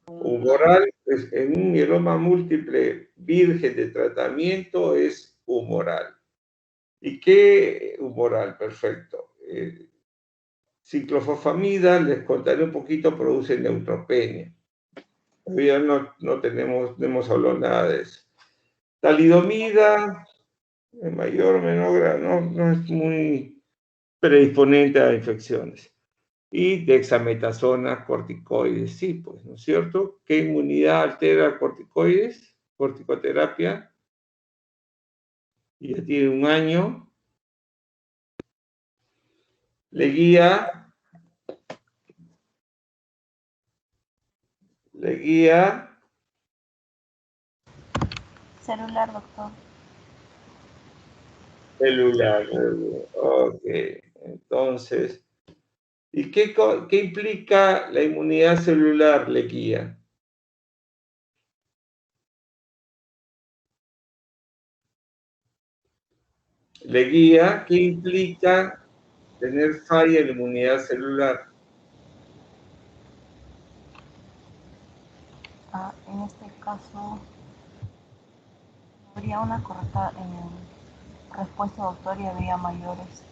Humoral, en un mieloma múltiple virgen de tratamiento es humoral. ¿Y qué humoral? Perfecto. Ciclofosfamida, les contaré un poquito, produce neutropenia. Todavía no hemos hablado nada de eso. Talidomida, en mayor o menor grado, no es muy predisponente a infecciones. Y dexametasona, corticoides, sí, pues, ¿no es cierto? ¿Qué inmunidad altera corticoides? Corticoterapia. Ya tiene un año. Le guía. Celular, doctor. Celular. Ok. Entonces, ¿y qué implica la inmunidad celular, le guía? Le guía, ¿qué implica tener falla en la inmunidad celular? En este caso, habría una correcta respuesta, doctor, y habría mayores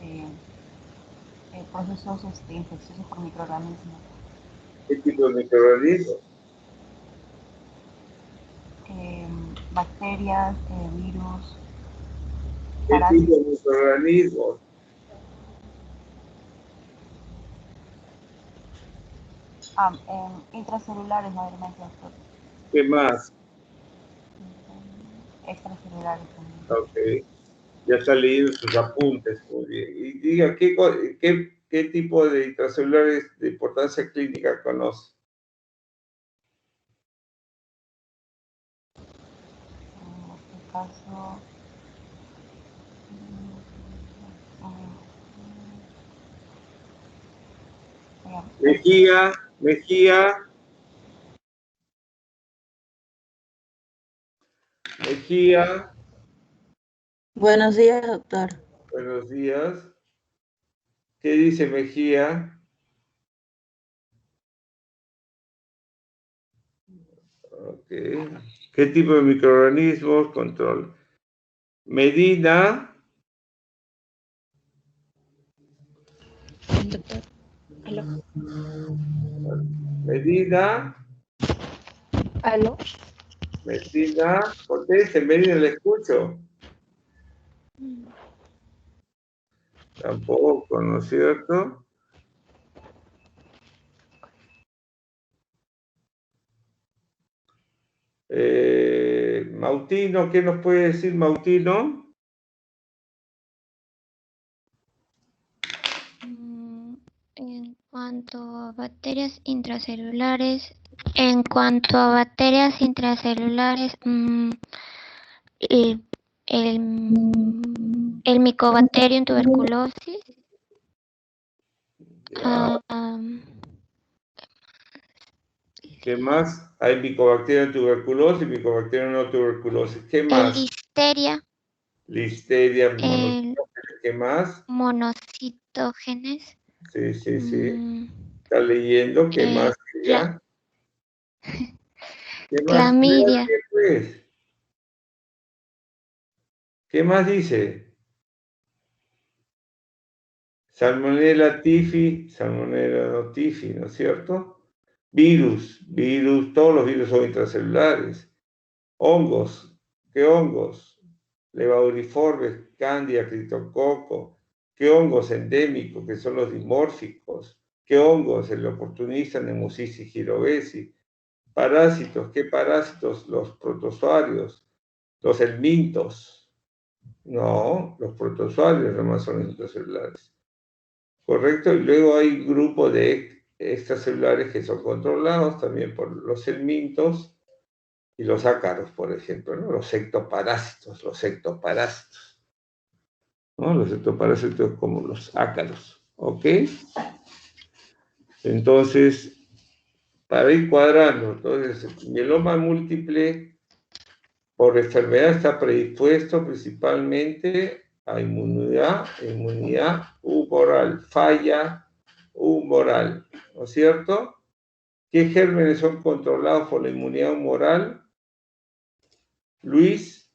procesos infecciosos por microorganismos. ¿Qué tipo de microorganismos? Bacterias, virus, ¿Qué parásitos. tipo de microorganismos? Intracelulares, mayormente, doctor. ¿Qué más? Extracelulares también. Ok. Ya está leyendo sus apuntes, muy bien. Y diga, ¿qué tipo de intracelulares de importancia clínica conoce? En este caso, Mejía. Mejía. Buenos días, doctor. Buenos días. ¿Qué dice Mejía? Okay. ¿Qué tipo de microorganismos? Control. Medina. Doctor. ¿Aló? Medina. ¿Aló? Medina. Conteste, Medina, le escucho. Tampoco, ¿no es cierto? Mautino, ¿qué nos puede decir Mautino? En cuanto a bacterias intracelulares, el Mycobacterium tuberculosis, ¿Qué más? Hay Mycobacterium tuberculosis, Mycobacterium no tuberculosis. ¿Qué el más? Listeria, Listeria, el ¿qué más? monocitógenes, Sí, sí, sí. Está leyendo. ¿Qué más? ¿Ya? ¿Qué más? clamidia, Pues? ¿Qué más dice? Salmonella tifi, Salmonella no tifi, ¿no es cierto? Virus, todos los virus son intracelulares. Hongos, ¿qué hongos? Levaduriformes, Candida, criptococo. ¿Qué hongos endémicos, que son los dimórficos? ¿Qué hongos? El oportunista, Nemocystis girovesi. Parásitos, ¿qué parásitos? Los protozoarios, los helmintos. No, los protozoarios nomás son intracelulares. ¿Correcto? Y luego hay un grupo de extracelulares que son controlados también por los helmintos y los ácaros, por ejemplo, ¿no? Los ectoparásitos, ¿no? Los ectoparásitos como los ácaros, ¿ok? Entonces, para ir cuadrando, entonces, el mieloma múltiple por enfermedad está predispuesto principalmente a inmunidad humoral, falla humoral, ¿no es cierto? ¿Qué gérmenes son controlados por la inmunidad humoral? Luis.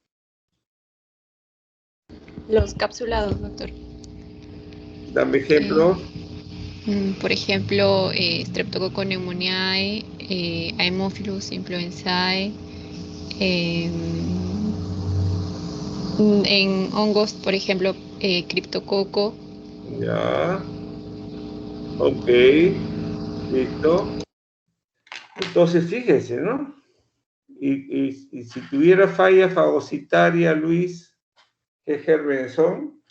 Los capsulados, doctor. Dame ejemplos. Por ejemplo, Streptococcus pneumoniae, Haemophilus influenzae. En hongos, por ejemplo, Cryptococcus. Ya. Ok. Listo. Entonces, fíjese, ¿no? Y si tuviera falla fagocitaria, Luis, ¿qué gérmenes son?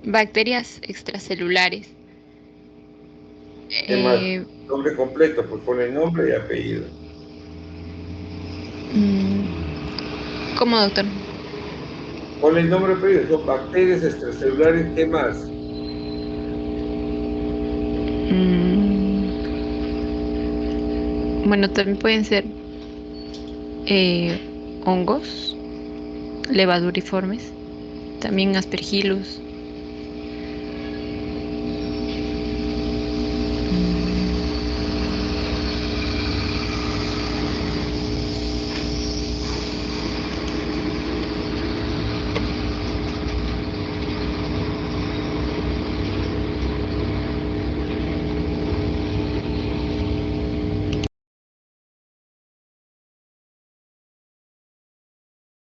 Bacterias extracelulares. ¿Qué más? Nombre completo, pues pone nombre y apellido. ¿Cómo, doctor? Pone el nombre y apellido. Son bacterias extracelulares, ¿qué más? Bueno, también pueden ser hongos, levaduriformes, también Aspergillus.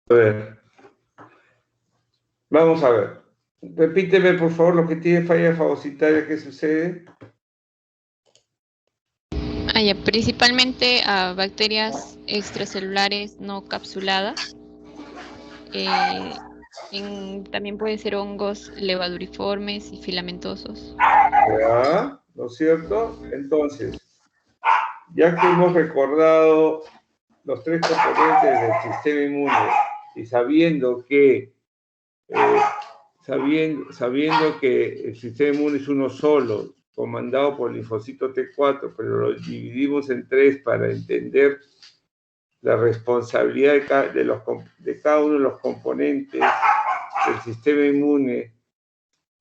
A ver. Vamos a ver. Repíteme, por favor, lo que tiene falla fagocitaria, ¿qué sucede? Principalmente a bacterias extracelulares no capsuladas. También pueden ser hongos levaduriformes y filamentosos. Ya, ¿no es cierto? Entonces, ya que hemos recordado los tres componentes del sistema inmune y sabiendo que el sistema inmune es uno solo, comandado por el linfocito T4, pero lo dividimos en tres para entender la responsabilidad de cada uno de los componentes del sistema inmune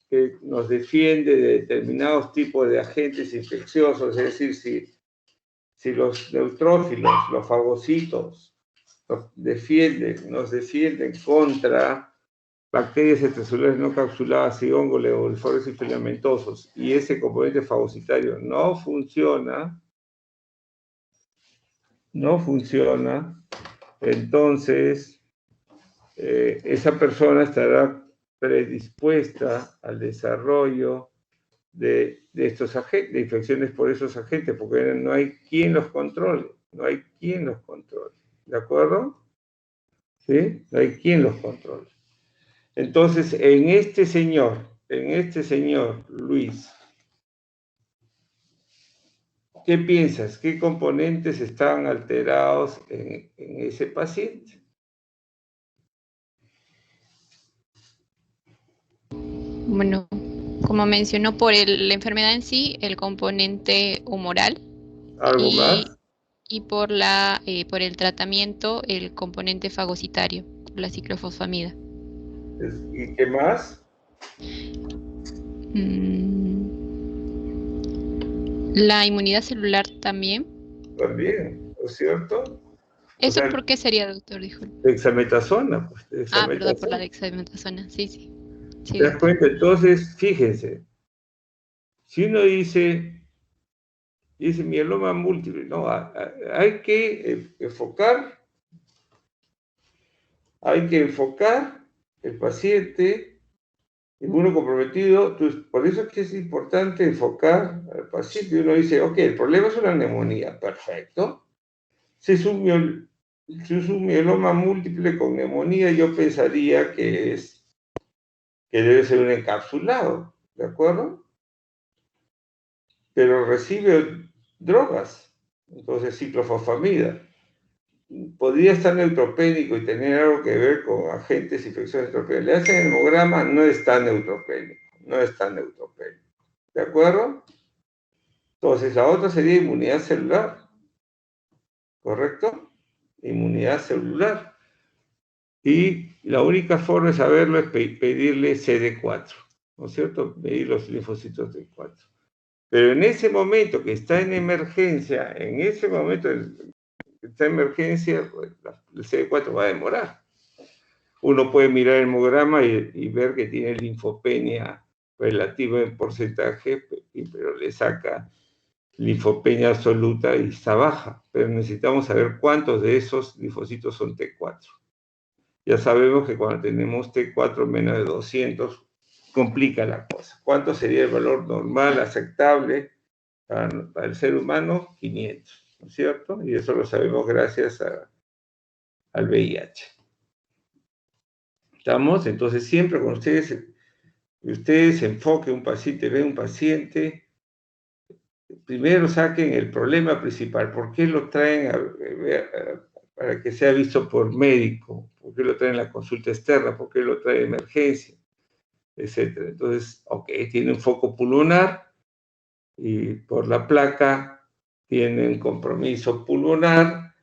que nos defiende de determinados tipos de agentes infecciosos, es decir, si los neutrófilos, los fagocitos, nos defienden contra bacterias extracelulares no capsuladas y hongos levaduriformes y filamentosos, y ese componente fagocitario no funciona, entonces esa persona estará predispuesta al desarrollo de estos agentes, de infecciones por esos agentes, porque no hay quien los controle, ¿de acuerdo? ¿Sí? No hay quien los controle. Entonces, en este señor, Luis, ¿qué piensas? ¿Qué componentes están alterados en ese paciente? Bueno, como mencionó, por la enfermedad en sí, el componente humoral. ¿Algo más? Y por el tratamiento, el componente fagocitario, la ciclofosfamida. ¿Y qué más? La inmunidad celular también. También, ¿no es cierto? ¿Eso por qué sería, doctor? Dijo. Dexametasona, pues. Perdón, por la dexametasona, sí. ¿Te das cuenta? Entonces, fíjense, si uno dice mieloma múltiple, no, hay que enfocar el paciente inmunocomprometido. Por eso es que es importante enfocar al paciente. Uno dice, ok, el problema es una neumonía, perfecto. Si es un mieloma múltiple con neumonía, yo pensaría que debe ser un encapsulado, ¿de acuerdo? Pero recibe drogas, entonces ciclofosfamida. Podría estar neutropénico y tener algo que ver con agentes infecciosos neutropénicos. Le hacen el hemograma, no está neutropénico. ¿De acuerdo? Entonces, la otra sería inmunidad celular. ¿Correcto? Inmunidad celular. Y la única forma de saberlo es pedirle CD4, ¿no es cierto? Medir los linfocitos T4. Pero en ese momento que está en emergencia, en ese momento que está en emergencia, pues, el CD4 va a demorar. Uno puede mirar el hemograma y ver que tiene linfopenia relativa en porcentaje, pero le saca linfopenia absoluta y está baja. Pero necesitamos saber cuántos de esos linfocitos son T4. Ya sabemos que cuando tenemos T4 menos de 200, complica la cosa. ¿Cuánto sería el valor normal, aceptable para el ser humano? 500, ¿no es cierto? Y eso lo sabemos gracias al VIH. ¿Estamos? Entonces, siempre cuando ustedes enfoquen un paciente, ven un paciente, primero saquen el problema principal. ¿Por qué lo traen para que sea visto por médico? ¿Por qué lo traen a la consulta externa? ¿Por qué lo traen a emergencia? Etcétera. Entonces, ok, tiene un foco pulmonar y por la placa tiene un compromiso pulmonar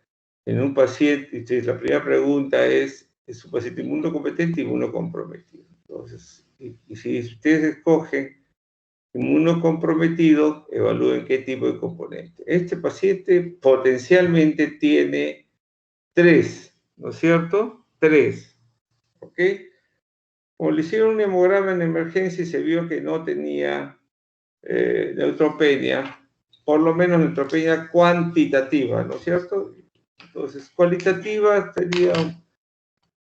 en un paciente. Entonces, la primera pregunta es un paciente inmunocompetente y inmunocomprometido. Entonces, y si ustedes escogen inmunocomprometido, evalúen qué tipo de componente. Este paciente potencialmente tiene 3, ¿no es cierto? 3, ¿ok? Como le hicieron un hemograma en emergencia y se vio que no tenía neutropenia, por lo menos neutropenia cuantitativa, ¿no es cierto? Entonces, cualitativa sería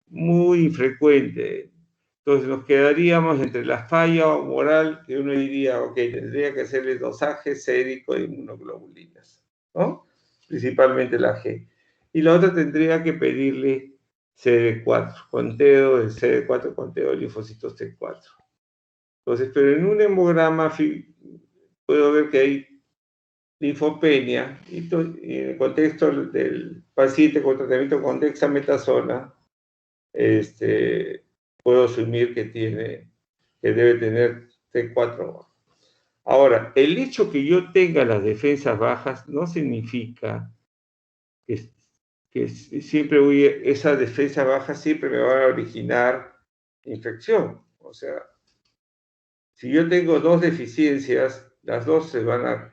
muy infrecuente. Entonces, nos quedaríamos entre la falla humoral, que uno diría, ok, tendría que hacerle dosaje sérico de inmunoglobulinas, ¿no? Principalmente la G. Y la otra tendría que pedirle CD4, conteo de CD4, conteo de linfocitos T4. Entonces, pero en un hemograma puedo ver que hay linfopenia y en el contexto del paciente con tratamiento con dexametasona, puedo asumir que debe tener T4. Ahora, el hecho que yo tenga las defensas bajas no significa que siempre esa defensa baja siempre me va a originar infección. O sea, si yo tengo 2 deficiencias, las 2 se van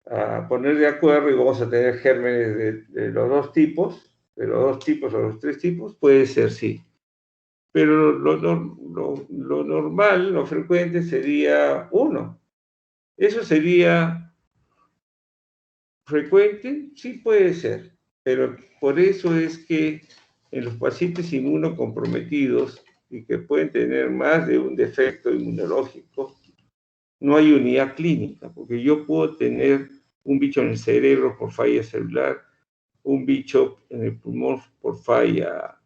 a poner de acuerdo y vamos a tener gérmenes de los 2 tipos, de los 2 tipos o los 3 tipos, puede ser sí. Pero lo normal, lo frecuente sería 1. ¿Eso sería frecuente? Sí puede ser, pero por eso es que en los pacientes inmunocomprometidos y que pueden tener más de un defecto inmunológico, no hay unidad clínica, porque yo puedo tener un bicho en el cerebro por falla celular, un bicho en el pulmón por falla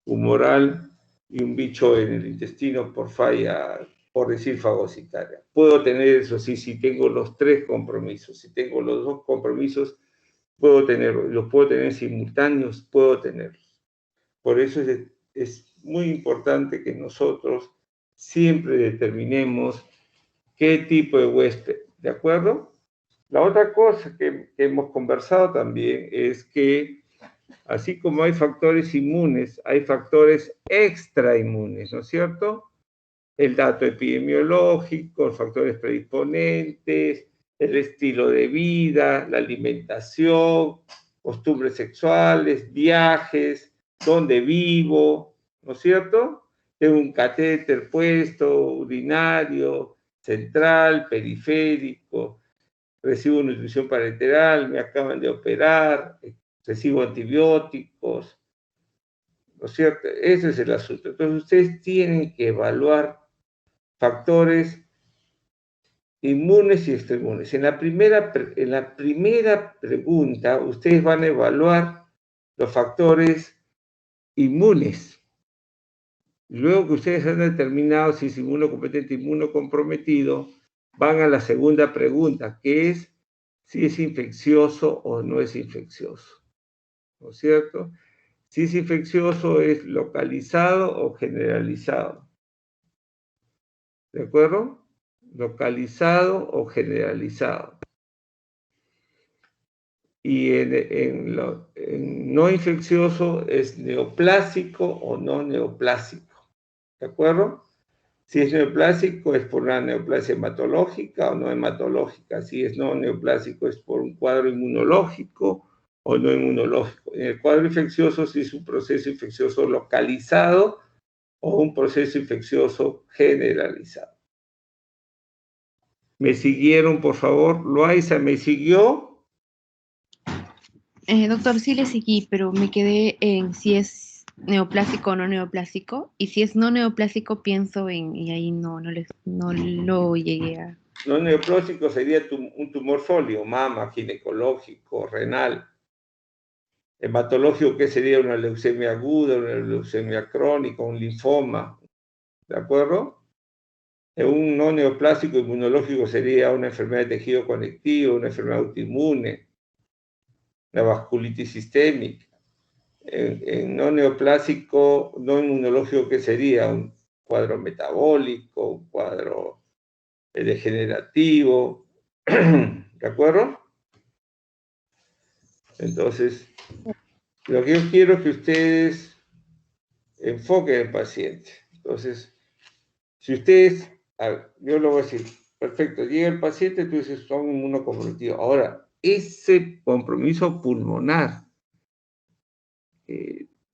humoral y un bicho en el intestino por falla, por decir, fagocitaria. Puedo tener eso sí, si tengo los 3 compromisos. Si tengo los 2 compromisos, puedo tenerlos. Los puedo tener simultáneos, puedo tenerlos. Por eso es muy importante que nosotros siempre determinemos qué tipo de huésped, ¿de acuerdo? La otra cosa que hemos conversado también es que así como hay factores inmunes, hay factores extrainmunes, ¿no es cierto? El dato epidemiológico, los factores predisponentes, el estilo de vida, la alimentación, costumbres sexuales, viajes, dónde vivo, ¿no es cierto? Tengo un catéter puesto, urinario, central, periférico, recibo nutrición parenteral, me acaban de operar, recibo antibióticos, ¿no es cierto? Ese es el asunto. Entonces, ustedes tienen que evaluar factores inmunes y extrainmunes. En la primera pregunta, ustedes van a evaluar los factores inmunes. Luego que ustedes han determinado si es inmunocompetente o inmunocomprometido, van a la segunda pregunta, que es si es infeccioso o no es infeccioso. ¿No es cierto? Si es infeccioso, ¿es localizado o generalizado? ¿De acuerdo? Localizado o generalizado. Y en no infeccioso, ¿es neoplásico o no neoplásico? ¿De acuerdo? Si es neoplásico, es por una neoplasia hematológica o no hematológica. Si es no neoplásico, es por un cuadro inmunológico o no inmunológico. En el cuadro infeccioso, si es un proceso infeccioso localizado o un proceso infeccioso generalizado. ¿Me siguieron, por favor? Loaiza, ¿me siguió? Doctor, sí le seguí, pero me quedé en si es neoplásico o no neoplásico. Y si es no neoplásico, pienso en, y ahí no lo llegué a... No neoplásico sería un tumor sólido, mama, ginecológico, renal. Hematológico, ¿qué sería? Una leucemia aguda, una leucemia crónica, un linfoma. ¿De acuerdo? Un no neoplásico inmunológico sería una enfermedad de tejido conectivo, una enfermedad autoinmune, la vasculitis sistémica. En no neoplásico, no inmunológico, ¿qué sería? Un cuadro metabólico, un cuadro degenerativo. ¿De acuerdo? Entonces, lo que yo quiero es que ustedes enfoquen al paciente. Entonces, si ustedes, yo lo voy a decir, perfecto, llega el paciente, tú dices, son inmunocomprometidos. Ahora, ese compromiso pulmonar,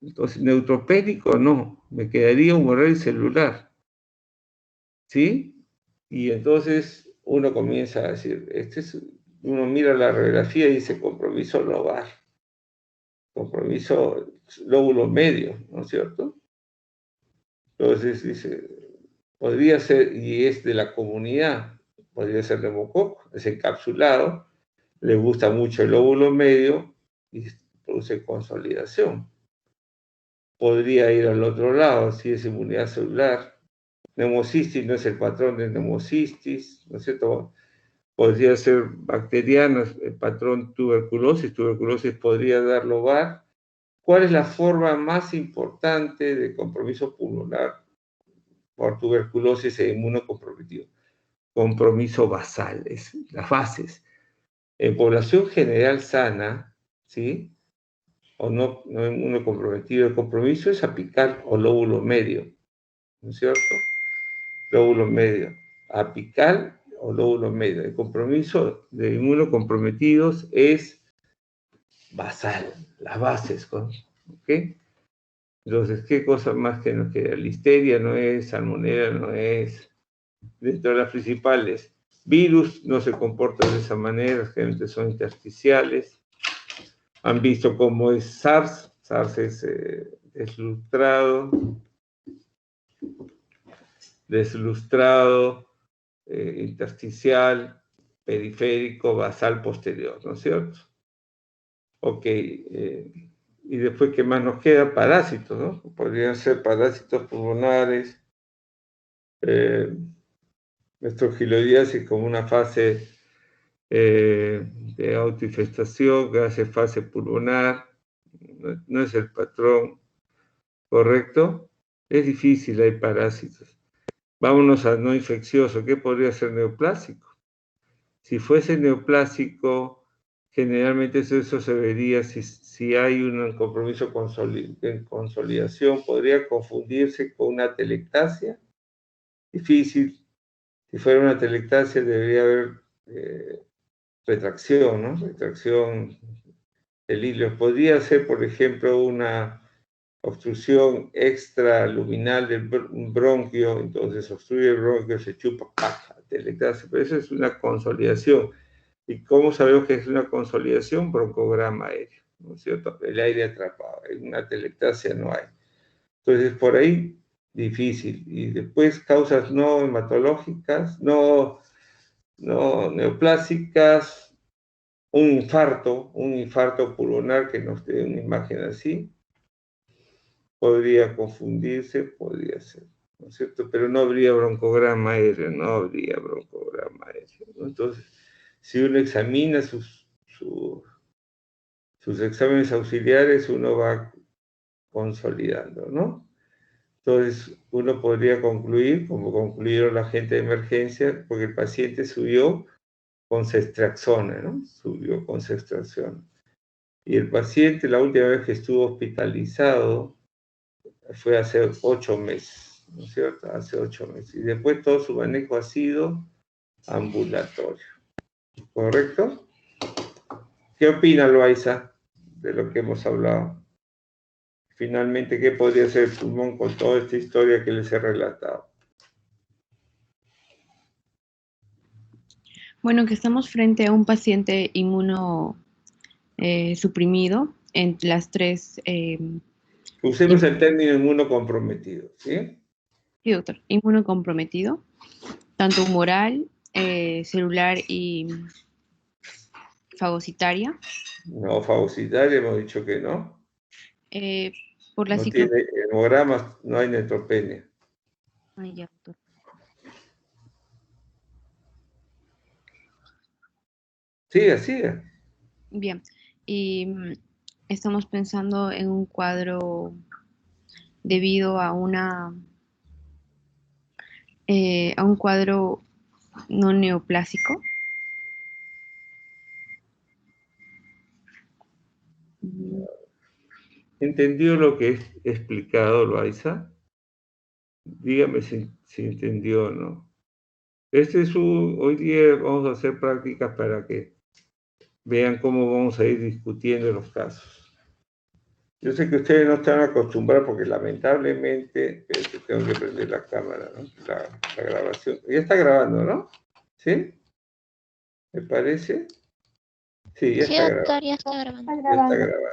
entonces, neutropénico no, me quedaría humoral celular, ¿sí? Y entonces uno comienza a decir, uno mira la radiografía y dice compromiso lobar, compromiso lóbulo medio, ¿no es cierto? Entonces dice, podría ser, y es de la comunidad, podría ser neumococo, es encapsulado, le gusta mucho el lóbulo medio y produce consolidación. Podría ir al otro lado, si es inmunidad celular. Neumocistis no es el patrón de neumocistis, ¿no es cierto? Podría ser bacteriano, el patrón tuberculosis podría dar lobar. ¿Cuál es la forma más importante de compromiso pulmonar por tuberculosis e inmunocomprometido? Compromiso basal, es las bases. En población general sana, ¿sí? O no inmunocomprometido, el compromiso es apical o lóbulo medio, ¿no es cierto? Lóbulo medio, apical o lóbulo medio. El compromiso de inmunocomprometidos es basal, las bases, ¿ok? Entonces, ¿qué cosa más que nos queda? Listeria no es, salmonella no es. Dentro de las principales, virus no se comportan de esa manera, generalmente son intersticiales. Han visto cómo es SARS. SARS es deslustrado, intersticial, periférico, basal, posterior, ¿no es cierto? Ok, y después, ¿qué más nos queda? Parásitos, ¿no? Podrían ser parásitos pulmonares, estrogiloidiasis como una fase de autoinfestación, que hace fase pulmonar, no es el patrón correcto. Es difícil, hay parásitos. Vámonos a no infeccioso. ¿Qué podría ser neoplásico? Si fuese neoplásico, generalmente eso se vería si hay un compromiso en consolidación, podría confundirse con una telectasia. Difícil. Si fuera una telectasia debería haber retracción, ¿no? Retracción del hilo. Podría ser, por ejemplo, una obstrucción extraluminal del bronquio, entonces obstruye el bronquio, se chupa, ¡pac! Telectasia, pero eso es una consolidación. ¿Y cómo sabemos que es una consolidación? Broncograma aéreo, ¿no es cierto? El aire atrapado, en una telectasia no hay. Entonces, por ahí, difícil. Y después, causas no hematológicas, no neoplásicas, un infarto pulmonar que nos dé una imagen así, podría confundirse, podría ser, ¿no es cierto? Pero no habría broncograma aéreo, no habría broncograma aéreo, ¿no? Entonces, si uno examina sus exámenes auxiliares, uno va consolidando, ¿no? Entonces, uno podría concluir, como concluyeron la gente de emergencia, porque el paciente subió con ceftriaxona, ¿no? Subió con ceftriaxona. Y el paciente, la última vez que estuvo hospitalizado, fue hace 8 meses. ¿no es cierto? Hace 8 meses. Y después todo su manejo ha sido ambulatorio. ¿Correcto? ¿Qué opina Loaiza de lo que hemos hablado? Finalmente, ¿qué podría ser el pulmón con toda esta historia que les he relatado? Bueno, que estamos frente a un paciente suprimido en las tres... Usemos el término inmunocomprometido, ¿sí? Sí, doctor. Inmunocomprometido, tanto humoral, celular y fagocitaria. No, fagocitaria, hemos dicho que no. Por la No tiene hemogramas, no hay neutropenia. Ay, ya, doctor. Siga, siga. Bien. Y estamos pensando en un cuadro debido a un cuadro no neoplásico. ¿Entendió lo que he explicado, Loaiza? Dígame si entendió o no. Hoy día vamos a hacer prácticas para que vean cómo vamos a ir discutiendo los casos. Yo sé que ustedes no están acostumbrados porque lamentablemente tengo que prender la cámara, ¿no? La grabación. Ya está grabando, ¿no? ¿Sí? ¿Me parece? Sí, ya Sí, está doctor, grabando. ya está grabando. Ya está grabando.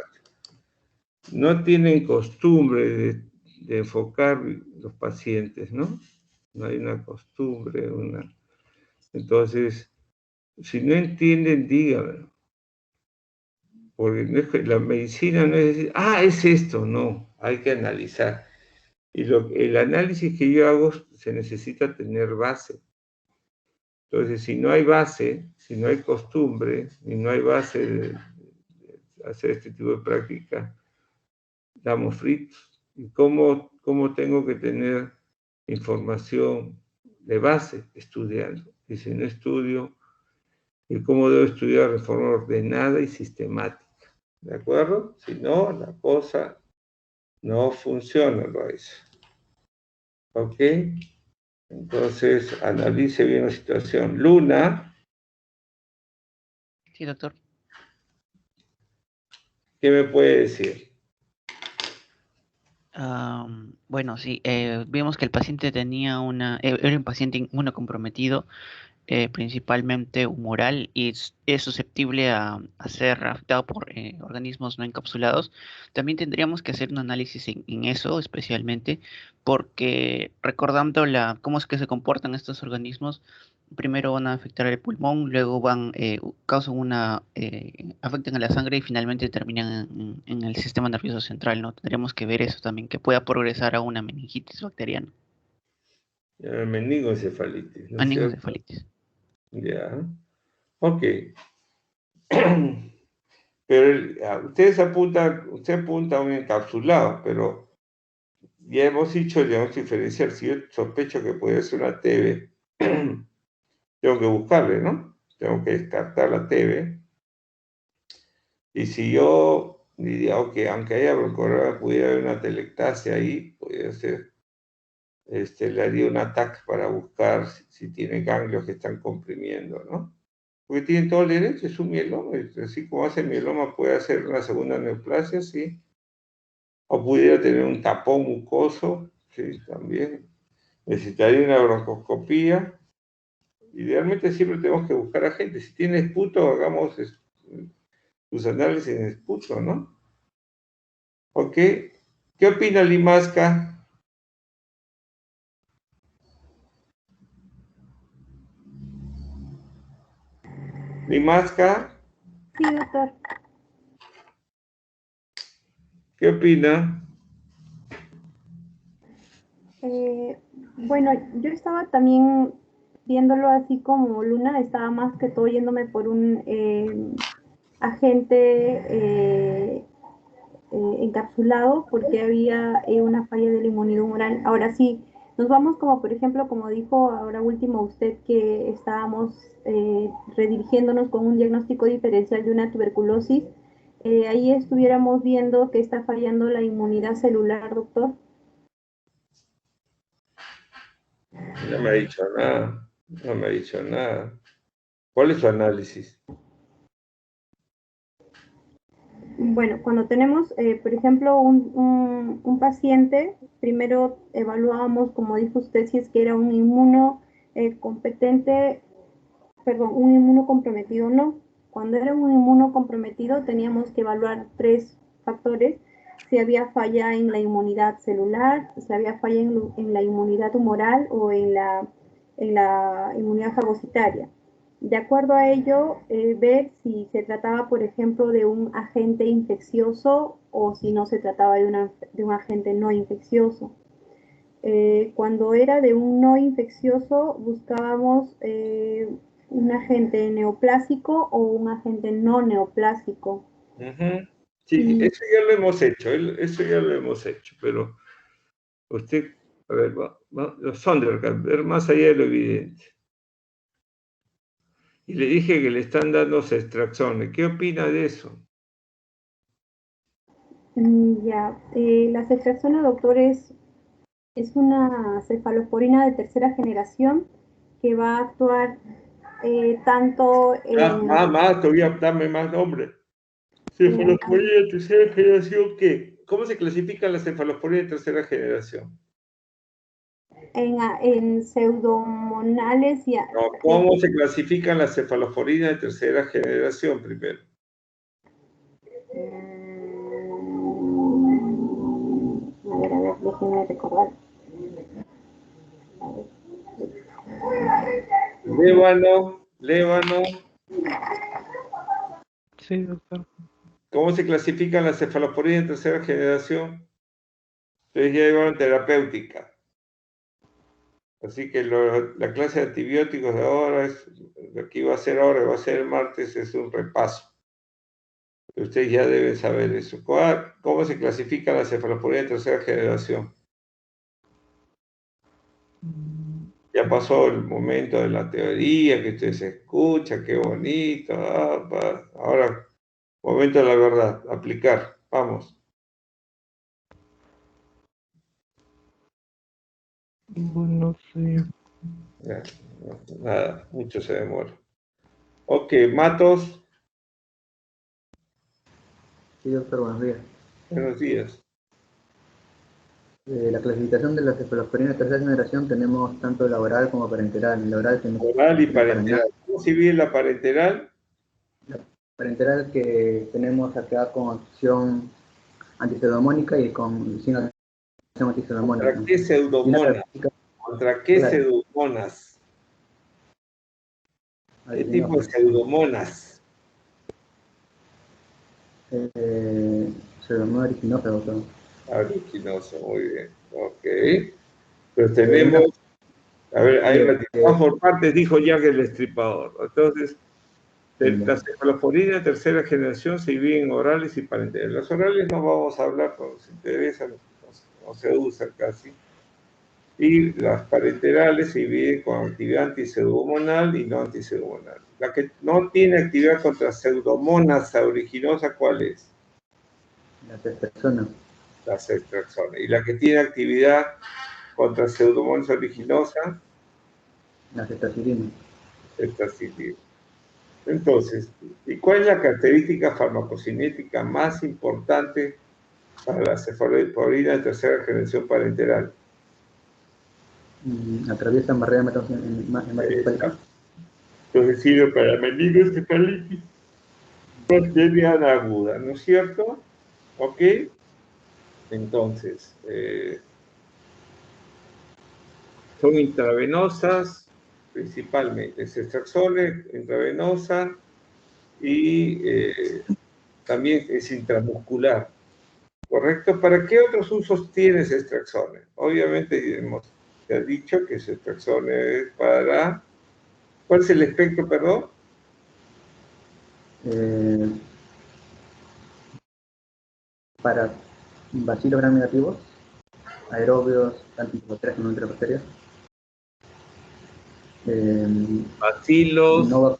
No tienen costumbre de enfocar los pacientes, ¿no? No hay una costumbre, Entonces, si no entienden, díganmelo. Porque no es que la medicina no es decir, es esto, no, hay que analizar. Y el análisis que yo hago se necesita tener base. Entonces, si no hay base, si no hay costumbre, y no hay base de hacer este tipo de práctica, estamos fritos. ¿Y cómo tengo que tener información de base? Estudiando. Y si no estudio, ¿y cómo debo estudiar de forma ordenada y sistemática? ¿De acuerdo? Si no, la cosa no funciona, lo es. ¿Ok? Entonces, analice bien la situación. Luna. Sí, doctor. ¿Qué me puede decir? Bueno, sí, vimos que el paciente era un paciente inmunocomprometido, principalmente humoral, y es susceptible a ser afectado por organismos no encapsulados. También tendríamos que hacer un análisis en eso, especialmente, porque recordando cómo es que se comportan estos organismos, primero van a afectar el pulmón, luego afectan a la sangre y finalmente terminan en el sistema nervioso central, ¿no? Tendríamos que ver eso también, que pueda progresar a una meningitis bacteriana. Meningoencefalitis, ¿no es cierto? Meningoencefalitis. Ya. Ok. Pero usted apunta a un encapsulado, pero ya hemos dicho el diagnóstico diferencial. Si yo sospecho que puede ser una TB, tengo que buscarle, ¿no? Tengo que descartar la TB. Y si yo diría, ok, aunque haya broncoreana, pudiera haber una telectasia ahí, podría ser, le haría un ataque para buscar si tiene ganglios que están comprimiendo, ¿no? Porque tienen todo el derecho, es un mieloma, así como hace mieloma puede hacer una segunda neoplasia, sí. O pudiera tener un tapón mucoso, sí, también. Necesitaría una broncoscopía. Idealmente siempre tenemos que buscar a gente. Si tiene esputo, hagamos sus análisis en esputo, ¿no? ¿Ok? ¿Qué opina Limasca? ¿Limasca? Sí, doctor. ¿Qué opina? Bueno, yo estaba también viéndolo así como Luna, estaba más que todo yéndome por un agente encapsulado porque había una falla de la inmunidad humoral. Ahora sí, nos vamos como por ejemplo, como dijo ahora último usted, que estábamos redirigiéndonos con un diagnóstico diferencial de una tuberculosis. Ahí estuviéramos viendo que está fallando la inmunidad celular, doctor. No me ha dicho nada. No me ha dicho nada. ¿Cuál es su análisis? Bueno, cuando tenemos, por ejemplo, un paciente, primero evaluábamos, como dijo usted, si es que era un un inmunocomprometido o no. Cuando era un inmunocomprometido teníamos que evaluar 3 factores: si había falla en la inmunidad celular, si había falla en la inmunidad humoral o en la inmunidad fagocitaria. De acuerdo a ello, ver si se trataba, por ejemplo, de un agente infeccioso o si no se trataba de un agente no infeccioso. Cuando era de un no infeccioso, buscábamos un agente neoplásico o un agente no neoplásico. Sí, eso ya lo hemos hecho, eso ya lo hemos hecho, pero usted, a ver, Sondergaard, ver más allá de lo evidente. Y le dije que le están dando ceftriaxona. ¿Qué opina de eso? Ya, la ceftriaxona, doctor, es una cefalosporina de tercera generación que va a actuar tanto en... Todavía dame más nombre. Cefalosporina de tercera generación, ¿qué? ¿Cómo se clasifica la cefalosporina de tercera generación? En pseudomonales y... No, ¿cómo se clasifican las cefalosporinas de tercera generación primero? A ver, déjenme recordar. Lévano. Sí, doctor. ¿Cómo se clasifican las cefalosporinas de tercera generación? Ustedes ya llevaron terapéutica. Así que la clase de antibióticos de ahora, lo que iba a hacer ahora, va a ser el martes, es un repaso. Ustedes ya deben saber eso. ¿Cómo se clasifican las cefalosporinas de tercera generación? Ya pasó el momento de la teoría, que ustedes escuchan, qué bonito. Ahora, momento de la verdad, aplicar. Vamos. Bueno, sí. Ya, nada, mucho se demora. Ok, Matos. Sí, doctor, buenos días. Buenos días. La clasificación de la cefalosporina de tercera generación tenemos tanto la oral como parenteral. La oral tenemos Oral y parenteral. ¿Cómo se vive la parenteral? La parenteral que tenemos acá con acción antipseudomónica y sin acción antipseudomónica. ¿Contra qué pseudomonas? ¿Contra qué pseudomonas? ¿Qué tipo de pseudomonas? Pseudomonas originosa, doctor. Originosa, muy bien. Ok. Pero tenemos... A ver, ahí vamos por partes, dijo Jack el Destripador. Entonces, las cefalosporinas de tercera generación se dividen en orales y parenterales. Las orales no vamos a hablar, pero nos interesan, no se usan casi. Y las parenterales se dividen con actividad antipseudomonal y no antipseudomonal. La que no tiene actividad contra pseudomonas aeruginosa, ¿cuál es? La ceftriaxona. La ceftriaxona. Y la que tiene actividad contra pseudomonas aeruginosa, la ceftriaxona. Ceftriaxona. Entonces, ¿y cuál es la característica farmacocinética más importante para la cefalosporina de tercera generación parenteral? Atraviesan barrera hematoencefálica. Entonces sirve para meningoencefalitis, bacteria aguda, ¿no es cierto? ¿Ok? Entonces, son intravenosas, principalmente, ceftriaxona intravenosa y también es intramuscular. ¿Correcto? ¿Para qué otros usos tiene ceftriaxona? Obviamente hemos dicho que ceftriaxona es para... ¿Cuál es el espectro, perdón? Para bacilos gram negativos, aerobios, anti-infectorias con enterobacterias. Bacilos. No,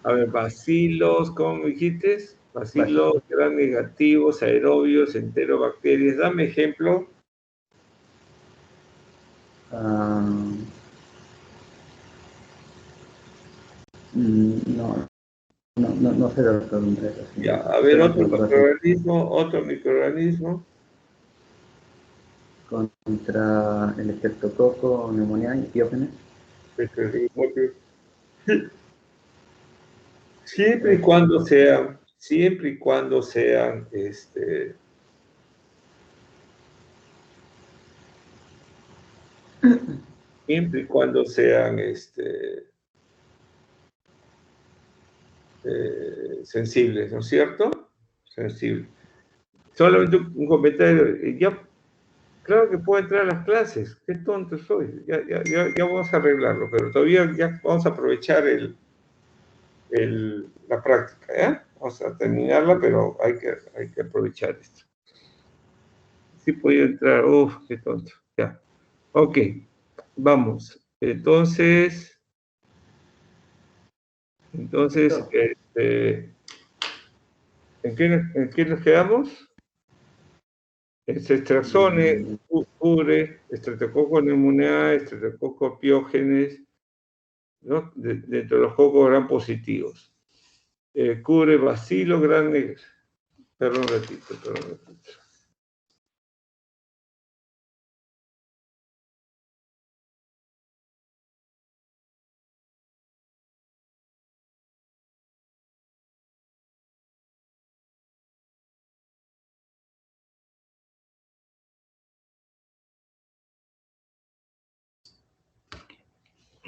a ver, bacilos, ¿cómo me dijiste? Bacilos gram negativos, aerobios, enterobacterias. Dame ejemplo. No sé, doctor. Ya, a ver, otro microorganismo. Contra el estreptococo, neumonía y piógenes. Siempre y cuando sean, siempre y cuando sean, siempre y cuando sean, sensibles, ¿no es cierto? Sensibles. Solamente un comentario. Ya, claro que puedo entrar a las clases. Qué tonto soy. Ya vamos a arreglarlo, pero todavía ya vamos a aprovechar la práctica, ¿ya? Vamos a terminarla, pero hay que aprovechar esto. Sí podía entrar. Uf, qué tonto. Ya. Ok. Vamos. Entonces, ¿en qué nos quedamos? El ceftriaxone cubre Streptococcus pneumoniae, Streptococcus pyogenes, ¿no? Dentro de los cocos gram positivos. Cubre Bacillus gram negativos. Perdón un ratito.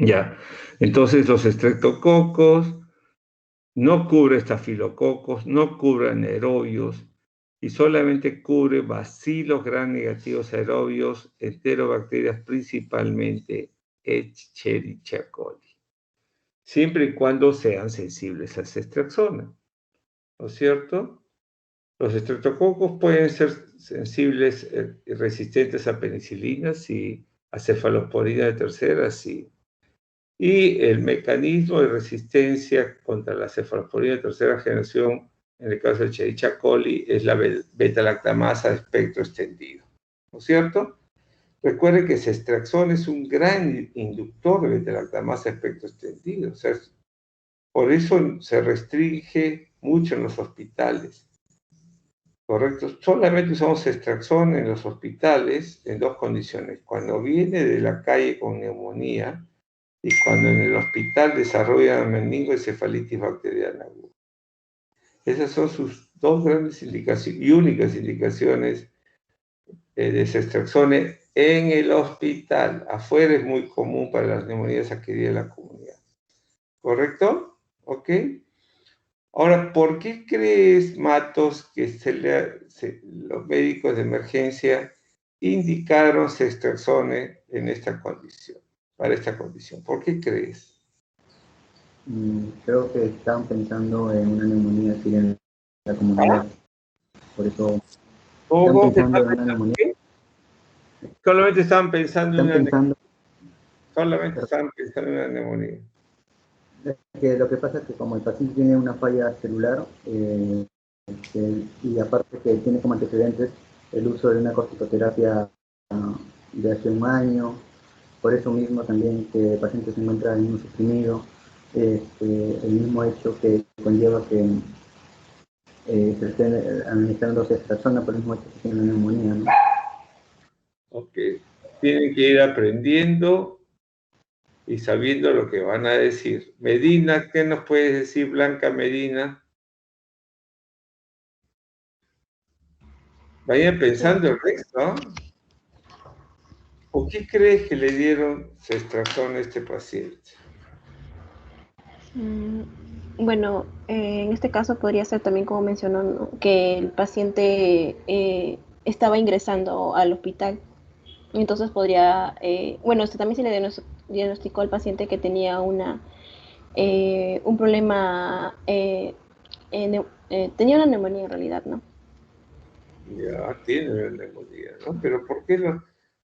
Ya, entonces los estreptococos no cubre estafilococos, no cubre anaerobios y solamente cubre bacilos gram negativos aerobios, enterobacterias principalmente Escherichia coli, siempre y cuando sean sensibles a ceftriaxona, ¿no es cierto? Los estreptococos pueden ser sensibles y resistentes a penicilina, sí, a cefalosporina de tercera, sí. Y el mecanismo de resistencia contra la cefalosporina de tercera generación, en el caso de Escherichia coli, es la beta-lactamasa de espectro extendido, ¿no es cierto? Recuerden que ceftriaxona es un gran inductor de beta-lactamasa de espectro extendido, o sea, por eso se restringe mucho en los hospitales, ¿correcto? Solamente usamos ceftriaxona en los hospitales en dos condiciones: cuando viene de la calle con neumonía, y cuando en el hospital desarrolla meningoencefalitis bacteriana aguda. Esas son sus dos grandes indicaciones y únicas indicaciones de ceftriaxone en el hospital. Afuera es muy común para las neumonías adquiridas en la comunidad. ¿Correcto? ¿Ok? Ahora, ¿por qué crees, Matos, que los médicos de emergencia indicaron ceftriaxone en esta condición, para esta condición? ¿Por qué crees? Creo que estaban pensando en una neumonía aquí en la comunidad. Por eso están pensando en una neumonía. Solamente estaban pensando en una neumonía. Que lo que pasa es que como el paciente tiene una falla celular y aparte que tiene como antecedentes el uso de una corticoterapia de hace un año, por eso mismo también que el paciente se encuentra inmunosuprimido, el mismo hecho que conlleva que se esté administrando ceftriaxona por el mismo hecho que tiene una neumonía, ¿no? Ok, tienen que ir aprendiendo y sabiendo lo que van a decir. Medina, ¿qué nos puedes decir, Blanca Medina? Vayan pensando el resto. ¿Por qué crees que le dieron ceftriaxona a este paciente? Bueno, en este caso podría ser también como mencionó, ¿no?, que el paciente estaba ingresando al hospital. Entonces podría, bueno, también se le diagnosticó al paciente que tenía un problema, tenía una neumonía en realidad, ¿no? Ya, tiene una neumonía, ¿no? Pero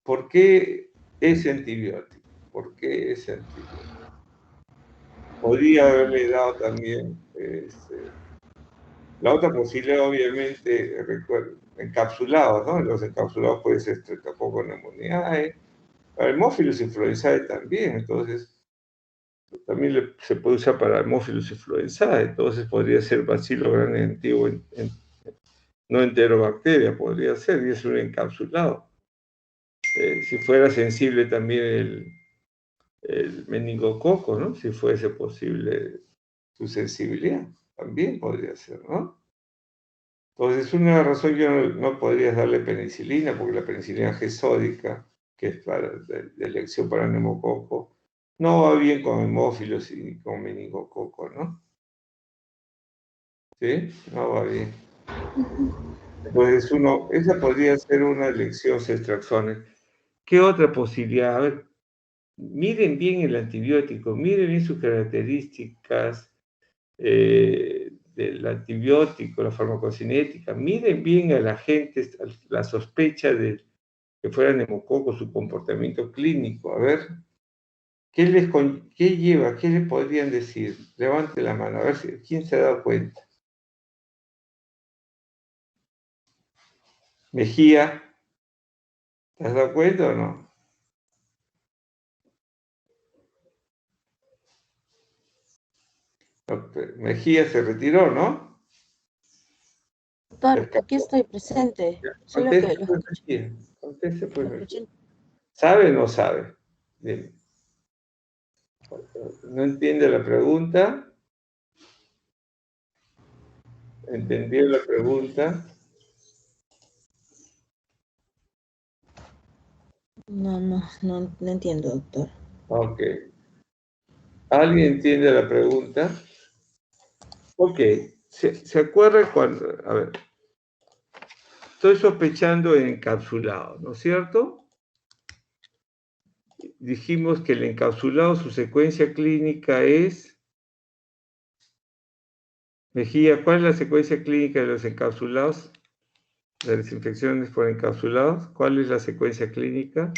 ¿por qué ese antibiótico? ¿Por qué ese antibiótico? Podría haberle dado también, la otra posibilidad, obviamente, encapsulados, ¿no? Los encapsulados pueden ser Streptococcus pneumoniae, Haemophilus influenzae también. Entonces, también se puede usar para Haemophilus influenzae, entonces podría ser Bacillus grande antiguo, no enterobacteria, podría ser, y es un encapsulado. Si fuera sensible también el meningococo, ¿no? Si fuese posible su sensibilidad, también podría ser, ¿no? Entonces, una razón que no podrías darle penicilina, porque la penicilina G sódica, que es de elección para neumococo, no va bien con hemófilos y con meningococo, ¿no? ¿Sí? No va bien. Entonces, esa podría ser una elección cestraxones. ¿Qué otra posibilidad? A ver, miren bien el antibiótico, miren bien sus características del antibiótico, la farmacocinética, miren bien al agente, la sospecha de que fuera neumococo, su comportamiento clínico. A ver, ¿qué lleva? ¿Qué les podrían decir? Levante la mano, a ver quién se ha dado cuenta. Mejía, ¿te has dado cuenta o no? Mejía se retiró, ¿no? Doctor, aquí estoy presente. Solo que Conteste, lo pues, escuché. Mejía. Conteste, pues, Lo Mejía. escuché. ¿Sabe o no sabe? Dime. ¿No entiende la pregunta? ¿Entendió la pregunta? No entiendo, doctor. Ok. ¿Alguien entiende la pregunta? Ok. ¿Se acuerda cuando? A ver. Estoy sospechando en encapsulado, ¿no es cierto? Dijimos que el encapsulado, su secuencia clínica es... Mejía, ¿cuál es la secuencia clínica de los encapsulados? De las infecciones por encapsulados. ¿Cuál es la secuencia clínica?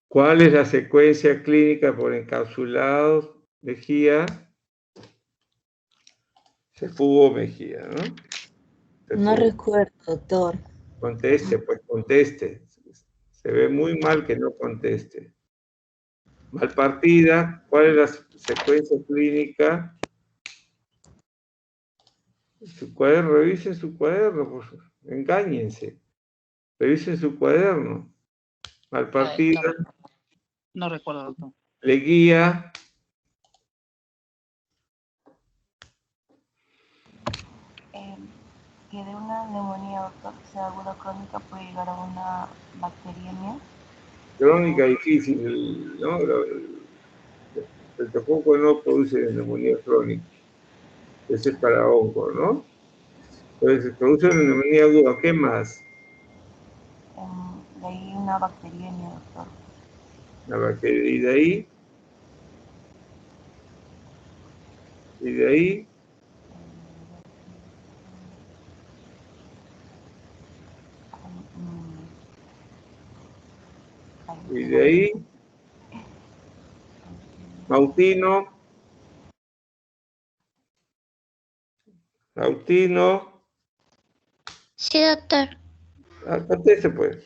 ¿Cuál es la secuencia clínica por encapsulados, Mejía? Se fugó Mejía, ¿no? No recuerdo, doctor. Conteste, pues conteste. Se ve muy mal que no conteste. Malpartida, ¿cuál es la secuencia clínica? Su cuaderno, revisen su cuaderno, por favor. Engáñense. Revisen su cuaderno. Malpartida. No recuerdo, doctor. Leguía. Que de una neumonía, doctor, que sea aguda crónica, puede llegar a una bacteriemia. Crónica difícil, ¿no? El estreptococo no produce neumonía crónica. Ese es para onco, ¿no? Entonces, produce una neumonía aguda. ¿Qué más? De ahí una bacteriemia, doctor. La bacteria. ¿Y de ahí? ¿Y de ahí? ¿Y de ahí? Mautino. Sí, doctor. Conteste, pues.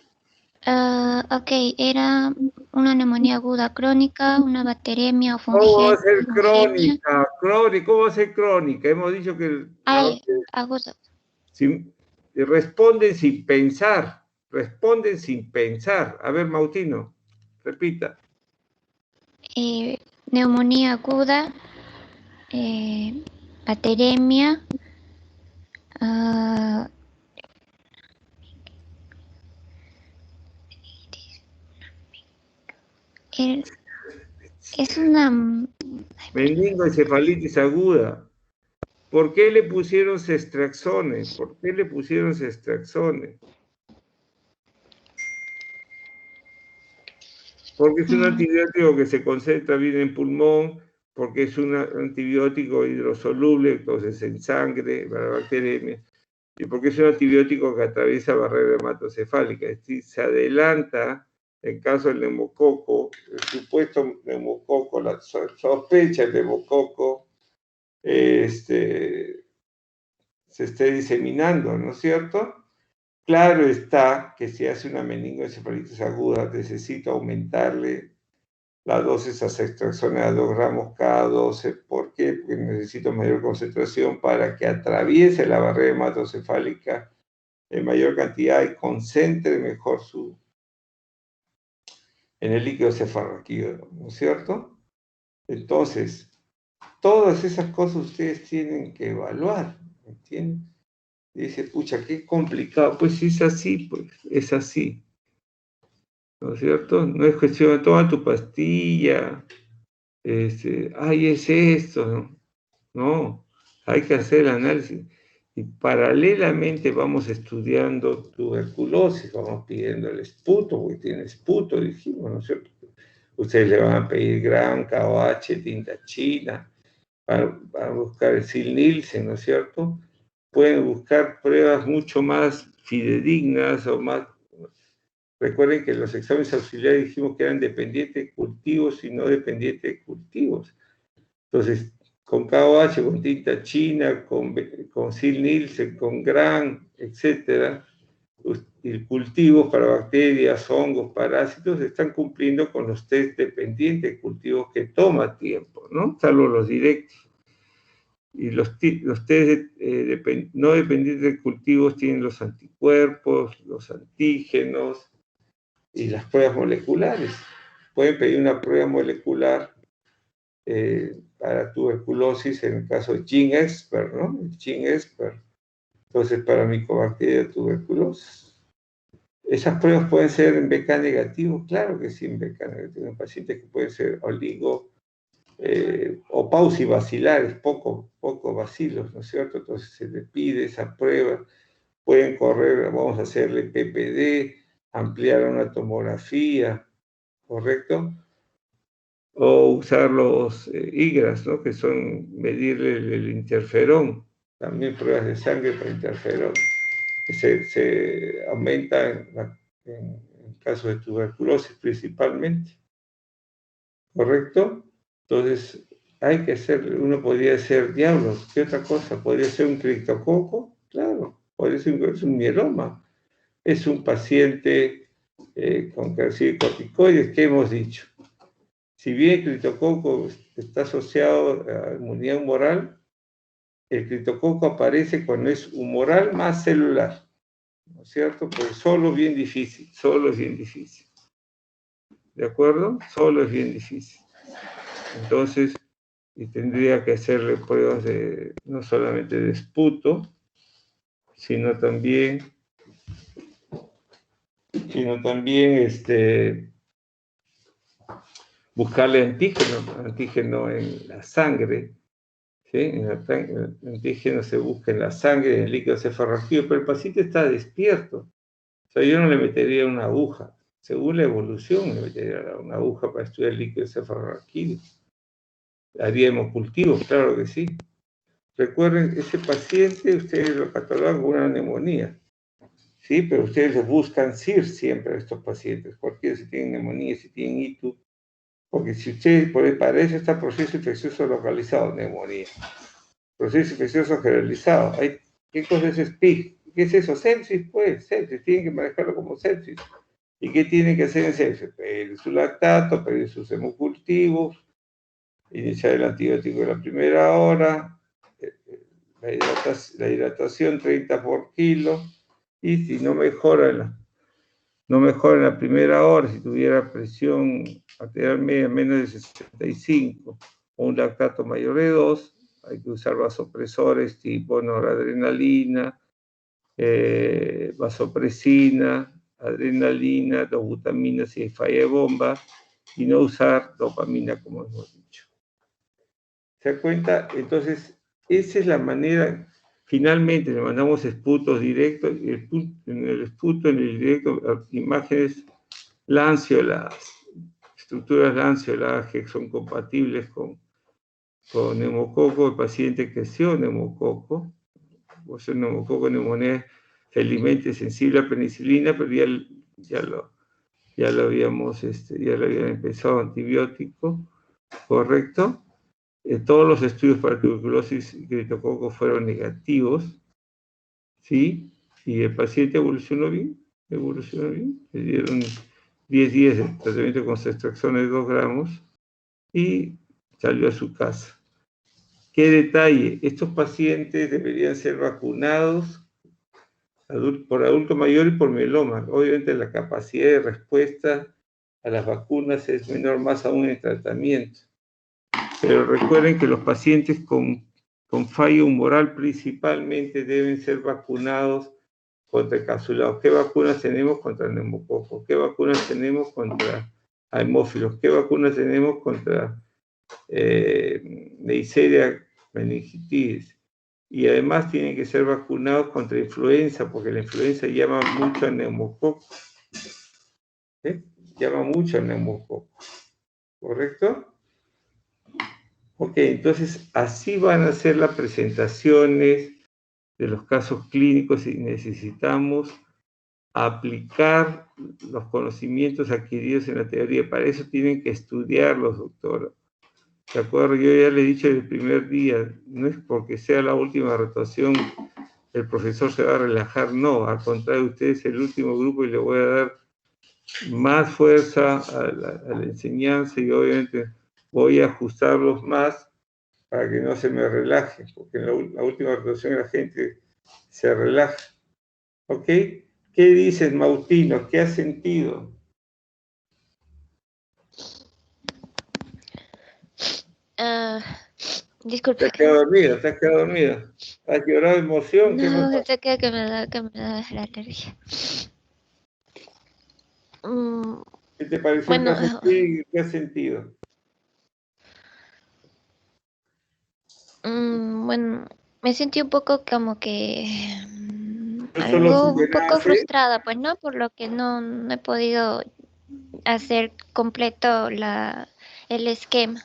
Ok, era una neumonía aguda crónica, una bacteriemia o ¿Cómo va a ser fungemia. crónica? ¿Cómo va a ser crónica? Hemos dicho que Aguda. responden sin pensar. Responden sin pensar. A ver, Mautino, repita. Neumonía aguda, bacteriemia, es una... Meningoencefalitis aguda. ¿Por qué le pusieron cestraxones? ¿Por qué le pusieron cestraxones? Porque es un antibiótico que se concentra bien en pulmón, porque es un antibiótico hidrosoluble, entonces en sangre, para bacterias, y porque es un antibiótico que atraviesa barrera hematocefálica, es decir, se adelanta en caso del neumococo, el supuesto neumococo, la sospecha del neumococo, se esté diseminando, ¿no es cierto? Claro está que si hace una meningoencefalitis aguda, necesita aumentarle la dosis a ceftriaxona a 2 gramos cada 12. ¿Por qué? Porque necesito mayor concentración para que atraviese la barrera hematocefálica en mayor cantidad y concentre mejor en el líquido cefalorraquídeo, ¿no es cierto? Entonces, todas esas cosas ustedes tienen que evaluar, ¿entienden? Dice, pucha, qué complicado. Pues si es así, pues es así. ¿No es cierto? No es cuestión de toma tu pastilla, ay, es esto, ¿no? No, hay que hacer el análisis. Y paralelamente vamos estudiando tuberculosis, vamos pidiendo el esputo, porque tiene esputo, dijimos, ¿no es cierto? Ustedes le van a pedir Gram, KOH, tinta china, van a buscar el Sil-Nielsen, ¿no es cierto? Pueden buscar pruebas mucho más fidedignas o más... Recuerden que los exámenes auxiliares dijimos que eran dependientes de cultivos y no dependientes de cultivos. Entonces, con KOH, con tinta china, con Sil-Nielsen, con Gram, etcétera, y cultivos para bacterias, hongos, parásitos, están cumpliendo con los test dependientes de cultivos que toma tiempo, ¿no? Salvo los directos. Y los test no dependientes de cultivos tienen los anticuerpos, los antígenos y las pruebas moleculares. Pueden pedir una prueba molecular para tuberculosis en el caso de GeneXpert, ¿no? El GeneXpert. Entonces, para Mycobacteria tuberculosis. Esas pruebas pueden ser en BK negativo, claro que sí, en BK negativo. En pacientes que pueden ser oligo o paucibacilares, poco bacilos, ¿no es cierto? Entonces se le pide esa prueba. Pueden correr, vamos a hacerle PPD, ampliar una tomografía, ¿correcto? O usar los IGRAS, ¿no? Que son medirle el interferón, también pruebas de sangre para interferón, que se aumenta en caso de tuberculosis principalmente, ¿correcto? Entonces, hay que hacer, uno podría ser diablos, ¿qué otra cosa? ¿Podría ser un criptococo? Claro, podría ser un mieloma. Es un paciente con corticoides, ¿qué hemos dicho? Si bien el criptococo está asociado a inmunidad humoral, el criptococo aparece cuando es humoral más celular, ¿no es cierto? Pues solo es bien difícil. ¿De acuerdo? Solo es bien difícil. Entonces, y tendría que hacerle pruebas no solamente de esputo, sino también buscarle antígeno en la sangre, ¿sí? El antígeno se busca en la sangre, en el líquido cefalorraquídeo, pero el paciente está despierto. O sea, yo no le metería una aguja. Según la evolución, le metería una aguja para estudiar el líquido cefalorraquídeo. Haríamos cultivos, claro que sí. Recuerden, ese paciente ustedes lo catalogan como una neumonía, ¿sí? Pero ustedes les buscan CIR siempre a estos pacientes, cualquiera si tienen neumonía, si tienen ITU, porque si ustedes, para eso está proceso infeccioso localizado, neumonía. Proceso infeccioso generalizado. ¿Qué cosa es SPIC? ¿Qué es eso? Sepsis, pues, sepsis, tienen que manejarlo como sepsis. ¿Y qué tienen que hacer en sepsis? Pedir su lactato, pedir sus hemocultivos, iniciar el antibiótico de la primera hora, la hidratación 30 por kilo, y si no mejora en la primera hora, si tuviera presión arterial media menos de 65 o un lactato mayor de 2, hay que usar vasopresores tipo noradrenalina, vasopresina, adrenalina, dobutamina si hay falla de bomba, y no usar dopamina como hemos dicho. ¿Se da cuenta? Entonces, esa es la manera. Finalmente le mandamos esputos directos, y en el esputo, en el directo, imágenes lanceoladas, estructuras lanceoladas que son compatibles con neumococo. El paciente creció neumococo, o sea, neumococo neumonía felizmente sensible a penicilina, pero ya lo habíamos, ya lo habían empezado antibiótico, ¿correcto? Todos los estudios para tuberculosis y criptococo fueron negativos, ¿sí? Si el paciente evolucionó bien, le dieron 10 días de tratamiento con ceftriaxona de 2 gramos y salió a su casa. ¿Qué detalle? Estos pacientes deberían ser vacunados por adulto mayor y por mieloma. Obviamente la capacidad de respuesta a las vacunas es menor, más aún en el tratamiento. Pero recuerden que los pacientes con fallo humoral principalmente deben ser vacunados contra encapsulados. ¿Qué vacunas tenemos contra neumococos? ¿Qué vacunas tenemos contra hemófilos? ¿Qué vacunas tenemos contra Neisseria meningitidis? Y además tienen que ser vacunados contra influenza, porque la influenza llama mucho al neumococo. Llama mucho al neumococo. ¿Correcto? Ok, entonces así van a ser las presentaciones de los casos clínicos y necesitamos aplicar los conocimientos adquiridos en la teoría. Para eso tienen que estudiarlos, doctora. ¿De acuerdo? Yo ya le he dicho desde el primer día, no es porque sea la última rotación el profesor se va a relajar, no, al contrario, usted es el último grupo y le voy a dar más fuerza a la enseñanza y obviamente voy a ajustarlos más para que no se me relaje, porque en la última rotación la gente se relaja. ¿Ok? ¿Qué dices, Mautino? ¿Qué has sentido? Disculpe. ¿Te has quedado dormida? ¿Te has quedado dormida? ¿Has llorado de emoción? ¿Qué No, pasó? que me da la alergia. ¿Qué te pareció el Bueno, caso clínico? ¿Qué has sentido? bueno, me sentí un poco como que Solo algo un poco nace. frustrada, pues no, por lo que no he podido hacer completo el esquema.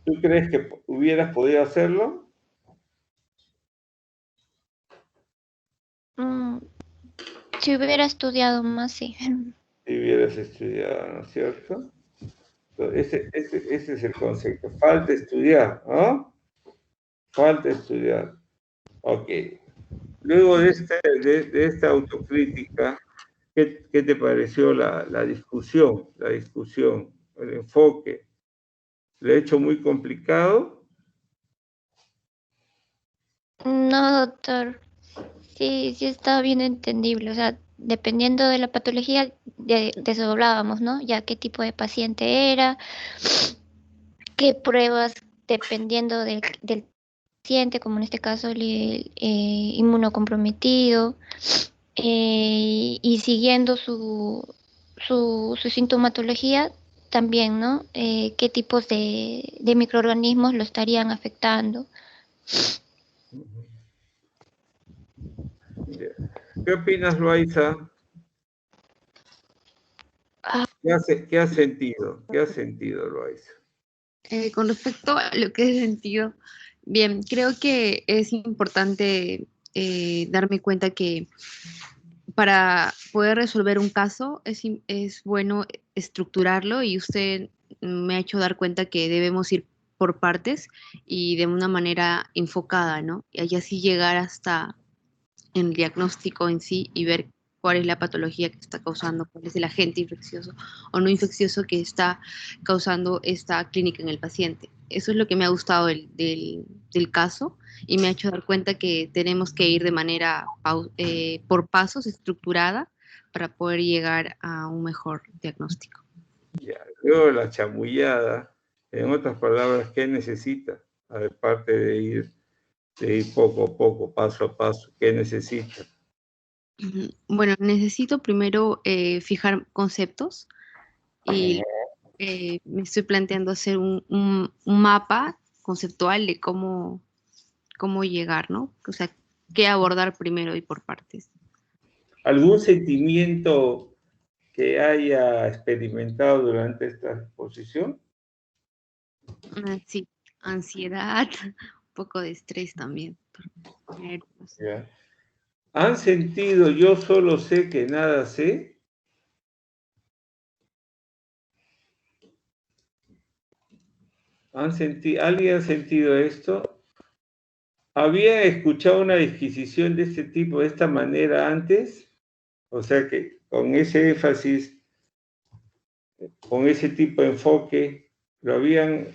¿Tú crees que hubieras podido hacerlo? Si hubiera estudiado más, sí. Si hubieras estudiado, ¿no es cierto? Entonces, ese es el concepto. Falta estudiar, ¿no? Falta estudiar. Ok. Luego de esta autocrítica, ¿qué te pareció la discusión? La discusión, el enfoque. ¿Lo he hecho muy complicado? No, doctor. Sí está bien entendible. O sea, dependiendo de la patología, de eso hablábamos, ¿no? Ya qué tipo de paciente era, qué pruebas, dependiendo del paciente, como en este caso el inmunocomprometido, y siguiendo su sintomatología también, ¿no? Qué tipos de microorganismos lo estarían afectando. ¿Qué opinas, Loaiza? ¿Qué has sentido? ¿Qué has sentido, Loaiza? Con respecto a lo que he sentido, bien, creo que es importante darme cuenta que para poder resolver un caso es bueno estructurarlo y usted me ha hecho dar cuenta que debemos ir por partes y de una manera enfocada, ¿no? Y así llegar hasta el diagnóstico en sí y ver cuál es la patología que está causando, cuál es el agente infeccioso o no infeccioso que está causando esta clínica en el paciente. Eso es lo que me ha gustado del caso y me ha hecho dar cuenta que tenemos que ir de manera por pasos, estructurada, para poder llegar a un mejor diagnóstico. Ya, luego la chamullada, en otras palabras, ¿qué necesita? Aparte de ir poco a poco, paso a paso, ¿qué necesita? Bueno, necesito primero fijar conceptos y me estoy planteando hacer un mapa conceptual de cómo llegar, ¿no? O sea, qué abordar primero y por partes. ¿Algún sentimiento que haya experimentado durante esta exposición? Sí, ansiedad, un poco de estrés también. ¿Ya? ¿Han sentido yo solo sé que nada sé? ¿Alguien ha sentido esto? ¿Había escuchado una disquisición de este tipo, de esta manera antes? O sea que con ese énfasis, con ese tipo de enfoque, ¿lo habían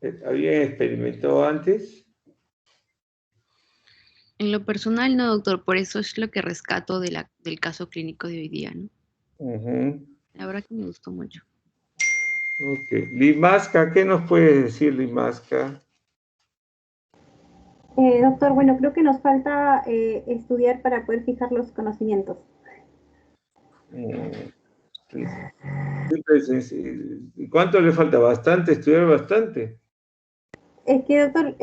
experimentado antes? En lo personal, no, doctor, por eso es lo que rescato del caso clínico de hoy día, ¿no? Ujú. La verdad que me gustó mucho. Ok. Limasca, ¿qué nos puedes decir, Limasca? Doctor, bueno, creo que nos falta estudiar para poder fijar los conocimientos. ¿Y cuánto le falta? ¿Bastante? ¿Estudiar bastante? Es que, doctor,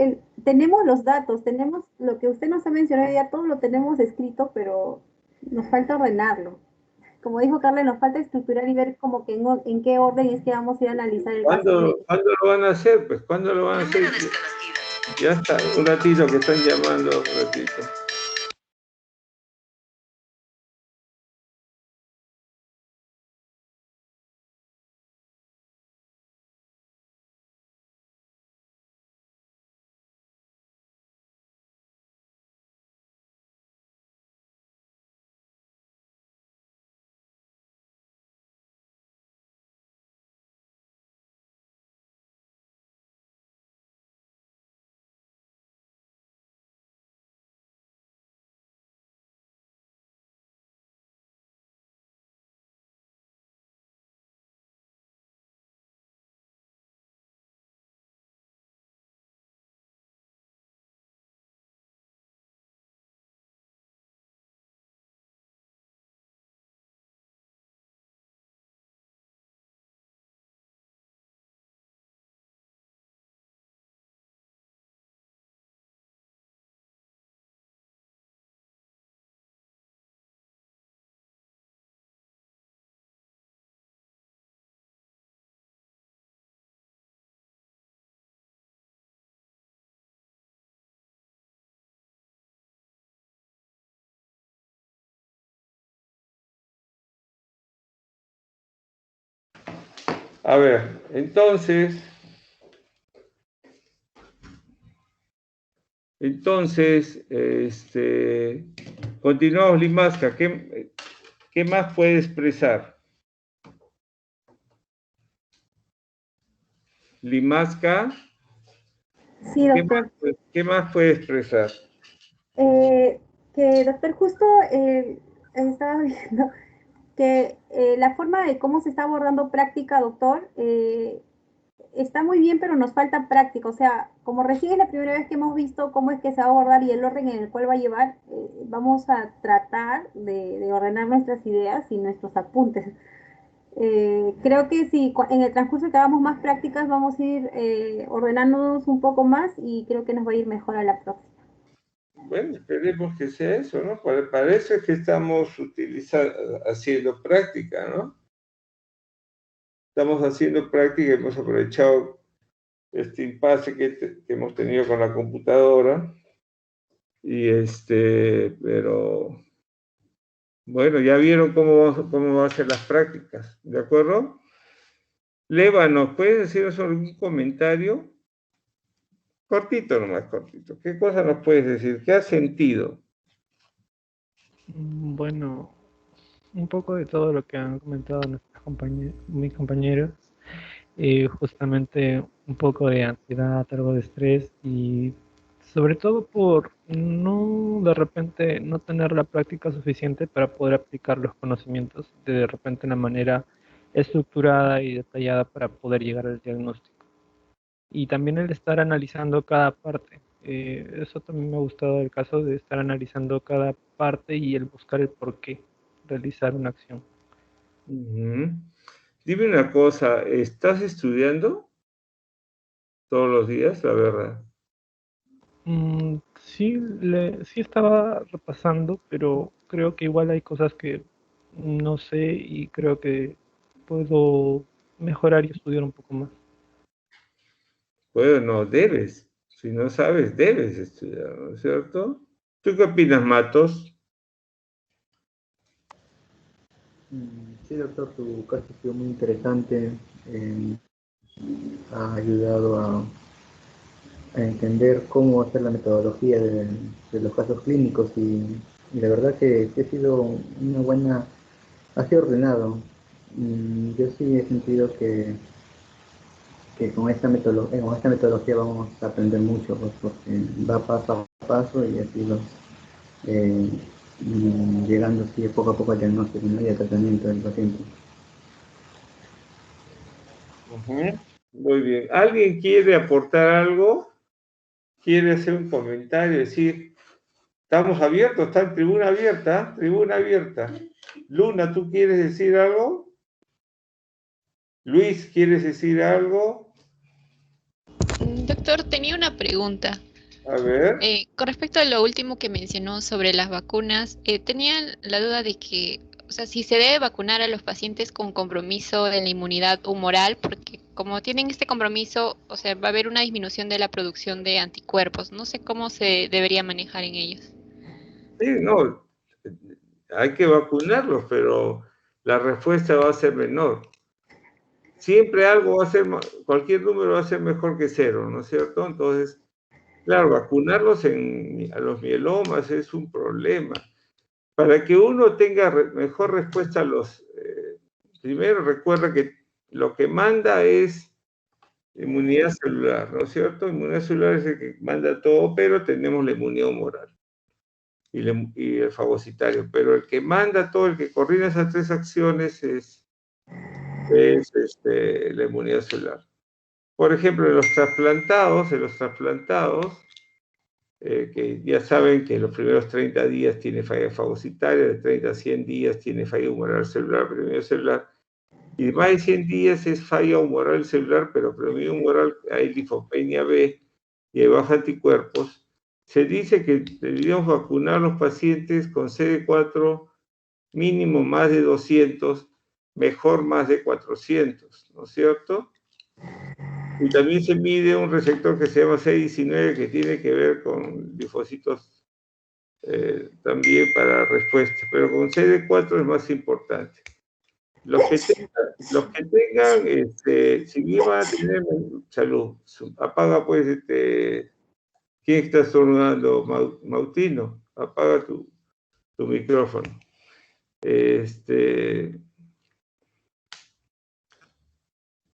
tenemos los datos, tenemos lo que usted nos ha mencionado ya, todo lo tenemos escrito, pero nos falta ordenarlo. Como dijo Carla, nos falta estructurar y ver como que en qué orden es que vamos a ir a analizar el caso. ¿Cuándo lo van a hacer? Pues, ¿cuándo lo van a hacer? Ya está, un ratito que están llamando, un ratito. A ver, entonces, continuamos, Limasca. ¿Qué más puede expresar? Limasca, Sí, doctor. ¿qué más puede expresar? Que, doctor, justo estaba viendo que la forma de cómo se está abordando práctica, doctor, está muy bien, pero nos falta práctica. O sea, como recién es la primera vez que hemos visto cómo es que se va a abordar y el orden en el cual va a llevar, vamos a tratar de ordenar nuestras ideas y nuestros apuntes. Creo que si en el transcurso que hagamos más prácticas vamos a ir ordenándonos un poco más y creo que nos va a ir mejor a la próxima. Bueno, esperemos que sea eso, ¿no? Para eso es que estamos haciendo práctica, ¿no? Estamos haciendo práctica y hemos aprovechado este impasse que hemos tenido con la computadora. Pero bueno, ya vieron cómo van a ser las prácticas, ¿de acuerdo? Leva, ¿nos puedes decir sobre un comentario? Cortito nomás, cortito. ¿Qué cosa nos puedes decir? ¿Qué has sentido? Bueno, un poco de todo lo que han comentado mis compañeros. Justamente un poco de ansiedad, algo de estrés y sobre todo por no de repente no tener la práctica suficiente para poder aplicar los conocimientos de repente de una manera estructurada y detallada para poder llegar al diagnóstico. Y también el estar analizando cada parte. Eso también me ha gustado del caso de estar analizando cada parte y el buscar el por qué realizar una acción. Ujú. Dime una cosa, ¿estás estudiando todos los días, la verdad? Sí, sí estaba repasando, pero creo que igual hay cosas que no sé y creo que puedo mejorar y estudiar un poco más. Bueno, no, debes. Si no sabes, debes estudiar, ¿no es cierto? ¿Tú qué opinas, Matos? Sí, doctor, tu caso ha sido muy interesante. Ha ayudado a entender cómo hacer la metodología de los casos clínicos y la verdad que sí ha sido una buena, ha sido ordenado. Yo sí he sentido que con esta metodología vamos a aprender mucho, pues, porque va paso a paso y así eh, llegando así poco a poco al diagnóstico, ¿no? Y al tratamiento del paciente. Muy bien. ¿Alguien quiere aportar algo? ¿Quiere hacer un comentario? Decir, estamos abiertos, está en tribuna abierta, tribuna abierta. Luna, ¿tú quieres decir algo? Luis, ¿quieres decir algo? Doctor, tenía una pregunta. A ver. Con respecto a lo último que mencionó sobre las vacunas, tenía la duda de que, o sea, si se debe vacunar a los pacientes con compromiso de la inmunidad humoral, porque como tienen este compromiso, o sea, va a haber una disminución de la producción de anticuerpos. No sé cómo se debería manejar en ellos. Sí, no, hay que vacunarlos, pero la respuesta va a ser menor. Siempre algo va a ser, cualquier número va a ser mejor que cero, ¿no es cierto? Entonces, claro, vacunarlos a los mielomas es un problema. Para que uno tenga mejor respuesta a los... primero recuerda que lo que manda es inmunidad celular, ¿no es cierto? Inmunidad celular es el que manda todo, pero tenemos la inmunidad humoral y el fagocitario. Pero el que manda todo, el que coordina esas tres acciones es la inmunidad celular. Por ejemplo, en los trasplantados, que ya saben que los primeros 30 días tiene falla fagocitaria, de 30 a 100 días tiene falla humoral celular, predominio celular, y más de 100 días es falla humoral celular, pero predominio humoral, hay linfopenia B y hay baja anticuerpos. Se dice que deberíamos vacunar a los pacientes con CD4 mínimo más de 200, mejor más de 400, ¿no es cierto? Y también se mide un receptor que se llama CD19 que tiene que ver con linfocitos también para respuesta, pero con CD4 es más importante. Los que tengan, si bien van a tener salud, apaga pues, ¿quién está estornudando? Mautino, apaga tu micrófono.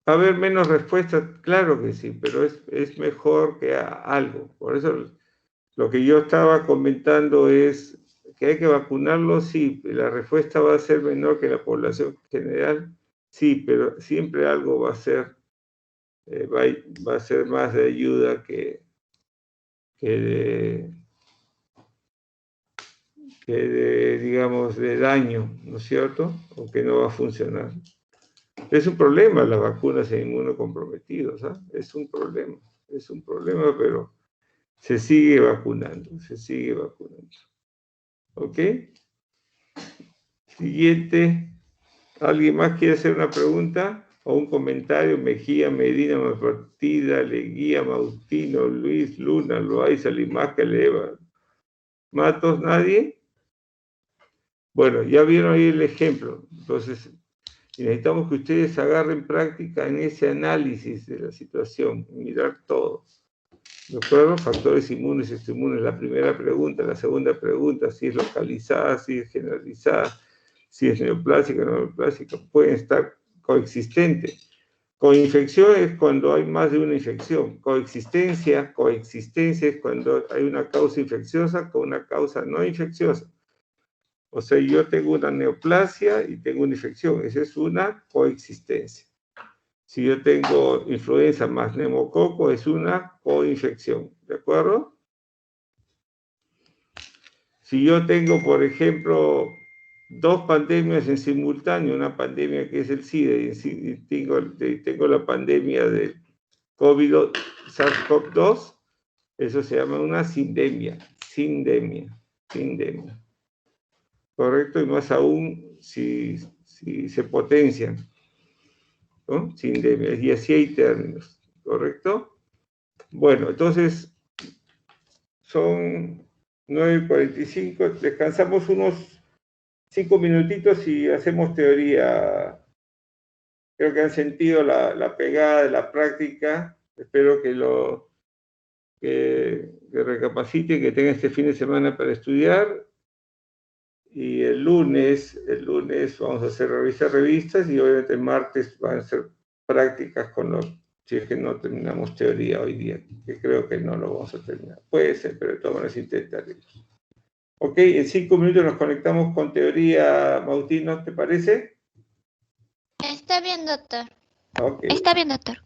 Va a haber menos respuestas, claro que sí, pero es mejor que algo. Por eso lo que yo estaba comentando es que hay que vacunarlos, sí, la respuesta va a ser menor que la población general, sí, pero siempre algo va a ser, va a ser más de ayuda que digamos, de daño, ¿no es cierto? O que no va a funcionar. Es un problema las vacunas en inmunocomprometidos, ¿ah? Es un problema, pero se sigue vacunando. ¿Ok? Siguiente. ¿Alguien más quiere hacer una pregunta o un comentario? Mejía, Medina, Malpartida, Leguía, Mautino, Luis, Luna, Loaiza, Limaca, Leva. ¿Matos? ¿Nadie? Bueno, ya vieron ahí el ejemplo. Entonces, necesitamos que ustedes agarren práctica en ese análisis de la situación, mirar todo. ¿De acuerdo? Factores inmunes y extrainmunes, la primera pregunta. La segunda pregunta, si es localizada, si es generalizada, si es neoplásica, no neoplásica, pueden estar coexistentes. Coinfección es cuando hay más de una infección. Coexistencia es cuando hay una causa infecciosa con una causa no infecciosa. O sea, yo tengo una neoplasia y tengo una infección. Esa es una coexistencia. Si yo tengo influenza más neumococo, es una coinfección. ¿De acuerdo? Si yo tengo, por ejemplo, dos pandemias en simultáneo, una pandemia que es el SIDA y tengo la pandemia del COVID, SARS-CoV-2, eso se llama una sindemia. ¿Correcto? Y más aún si se potencian, ¿no? Sindemia. Y así hay términos, ¿correcto? Bueno, entonces son 9:45, descansamos unos 5 minutitos y hacemos teoría. Creo que han sentido la pegada de la práctica. Espero que lo que recapaciten, que tengan este fin de semana para estudiar. Y el lunes vamos a hacer revistas y obviamente el martes van a ser prácticas si es que no terminamos teoría hoy día, que creo que no lo vamos a terminar. Puede ser, pero de todas maneras intentaremos. Ok, en 5 minutos nos conectamos con teoría, Mautino, ¿te parece? Está bien, doctor. Ok. Está bien, doctor.